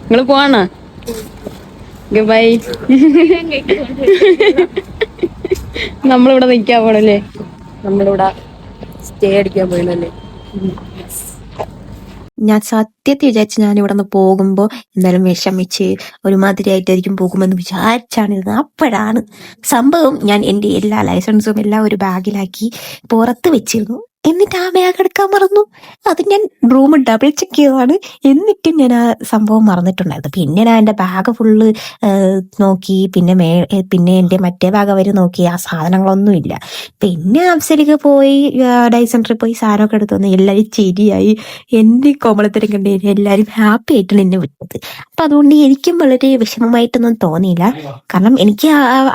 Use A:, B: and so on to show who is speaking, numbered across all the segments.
A: നിങ്ങള് പോവാണോ? ബൈ. നമ്മളിവിടെ നിൽക്കാൻ പോണല്ലേ, നമ്മളിവിടെ സ്റ്റേ അടിക്കാൻ പോയല്ലേ. ഞാൻ സത്യത്തിൽ വിചാരിച്ചു ഞാൻ ഇവിടെ നിന്ന് പോകുമ്പോൾ എന്തായാലും വിഷമിച്ച് ഒരുമാതിരി ആയിട്ടായിരിക്കും പോകുമെന്ന് വിചാരിച്ചാണിരുന്നത്. അപ്പോഴാണ് സംഭവം, ഞാൻ എൻ്റെ എല്ലാ ലൈസൻസും എല്ലാം ഒരു ബാഗിലാക്കി പുറത്ത് വെച്ചിരുന്നു. എന്നിട്ട് ആ ബാഗ് എടുക്കാൻ മറന്നു. അത് ഞാൻ റൂം ഡബിൾ ചെക്ക് ചെയ്തതാണ്. എന്നിട്ടും ഞാൻ ആ സംഭവം മറന്നിട്ടുണ്ടായിരുന്നു. പിന്നെ ഞാൻ എൻ്റെ ബാഗ് ഫുള്ള് നോക്കി. പിന്നെ എൻ്റെ മറ്റേ ബാഗ് അവർ നോക്കി. ആ സാധനങ്ങളൊന്നും ഇല്ല. പിന്നെ അഫ്സലിക്ക് പോയി ഡൈ സെന്ററിൽ പോയി സാധനമൊക്കെ എടുത്തു വന്ന് എല്ലാവരും ചിരിയായി. എൻ്റെ കോമളത്തരം കണ്ട് എല്ലാവരും ഹാപ്പി ആയിട്ടാണ് എന്നെ വിട്ടത്. അപ്പൊ അതുകൊണ്ട് എനിക്കും വളരെ വിഷമമായിട്ടൊന്നും തോന്നിയില്ല. കാരണം എനിക്ക്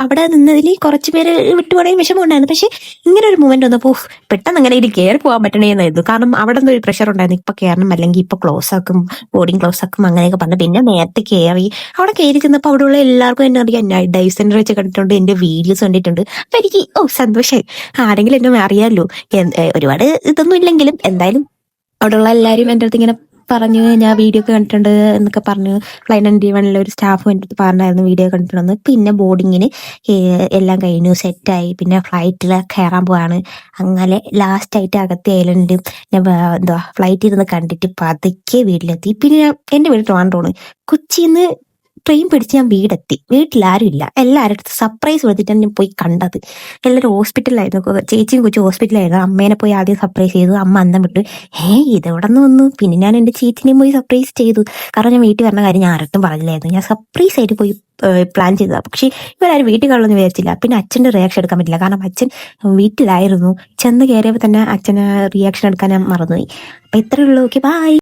A: അവിടെ നിന്നതിൽ കുറച്ച് പേര് വിട്ടുപോകണമെങ്കിൽ വിഷമം ഉണ്ടായിരുന്നു. പക്ഷെ ഇങ്ങനെ ഒരു മൂവ്മെന്റ് വന്നപ്പോൾ പെട്ടെന്ന് അങ്ങനെ ഇതിൽ കയറി പോകാൻ പറ്റണേന്നായിരുന്നു. കാരണം അവിടെ നിന്ന് ഒരു പ്രഷർ ഉണ്ടായിരുന്നു, ഇപ്പൊ കയറണം അല്ലെങ്കിൽ ഇപ്പൊ ക്ലോസ് ആക്കും, ബോർഡിംഗ് ക്ലോസ് ആക്കും അങ്ങനെയൊക്കെ പറഞ്ഞു. പിന്നെ നേരത്തെ കയറി അവിടെ കയറി ചെന്നപ്പോൾ അവിടെയുള്ള എല്ലാവർക്കും എന്നെ അറിയാം. ഞാൻ ഡൈവ് സെന്റർ വെച്ച് കണ്ടിട്ടുണ്ട്, എന്റെ വീഡിയോസ് കണ്ടിട്ടുണ്ട്. അപ്പൊ എനിക്ക് സന്തോഷമായി. ആരെങ്കിലും എന്നെ അറിയാമല്ലോ. ഒരുപാട് ഇതൊന്നും ഇല്ലെങ്കിലും എന്തായാലും അവിടെയുള്ള എല്ലാവരും എൻ്റെ അടുത്ത് ഇങ്ങനെ പറഞ്ഞു ഞാൻ വീഡിയോ ഒക്കെ കണ്ടിട്ടുണ്ട് എന്നൊക്കെ പറഞ്ഞു. ഫ്ലൈറ്റ് 91 ഒരു സ്റ്റാഫും എൻ്റെ അടുത്ത് പറഞ്ഞായിരുന്നു വീഡിയോ കണ്ടിട്ടുണ്ടെന്ന്. പിന്നെ ബോർഡിങ്ങിന് എല്ലാം കഴിഞ്ഞു, സെറ്റായി. പിന്നെ ഫ്ലൈറ്റിൽ കയറാൻ പോവാണ്. അങ്ങനെ ലാസ്റ്റ് ആയിട്ട് അകത്തെ ഐലൻഡ് ഞാൻ ഫ്ലൈറ്റിൽ ഇരുന്ന് കണ്ടിട്ട് പതുക്കെ വീട്ടിലെത്തി. പിന്നെ എൻ്റെ വീട് ട്രിവാൻഡ്രമാണ്. കൊച്ചിന്ന് ട്രെയിൻ പിടിച്ച് ഞാൻ വീടെത്തി. വീട്ടിലാരും ഇല്ല. എല്ലാവരുടെ അടുത്ത് സർപ്രൈസ് കൊടുത്തിട്ടാണ് ഞാൻ പോയി കണ്ടത്. എല്ലാവരും ഹോസ്പിറ്റലിലായിരുന്നു. ചേച്ചിയും കൊച്ചു ഹോസ്പിറ്റലായിരുന്നു. അമ്മേനെ പോയി ആദ്യം സർപ്രൈസ് ചെയ്തു. അമ്മ അന്തം വിട്ടു, ഇതെവിടെ നിന്ന് വന്നു? പിന്നെ ഞാൻ എൻ്റെ ചേച്ചിനെയും പോയി സർപ്രൈസ് ചെയ്തു. കാരണം ഞാൻ വീട്ടിൽ വരണ കാര്യം ഞാൻ ആരടുത്തും പറഞ്ഞില്ലായിരുന്നു. ഞാൻ സർപ്രൈസ് ആയിട്ട് പോയി പ്ലാൻ ചെയ്തതാണ്. പക്ഷേ ഇവരാരും വീട്ടിൽ കാണുമെന്ന് വിചാരിച്ചില്ല. പിന്നെ അച്ഛൻ്റെ റിയാക്ഷൻ എടുക്കാൻ പറ്റില്ല, കാരണം അച്ഛൻ വീട്ടിലായിരുന്നു. ചെന്ന് കയറിയപ്പോൾ തന്നെ അച്ഛന് റിയാക്ഷൻ എടുക്കാൻ ഞാൻ മറന്നുപോയി. അപ്പം ഇത്രയേ ഉള്ളൂ. Okay, by.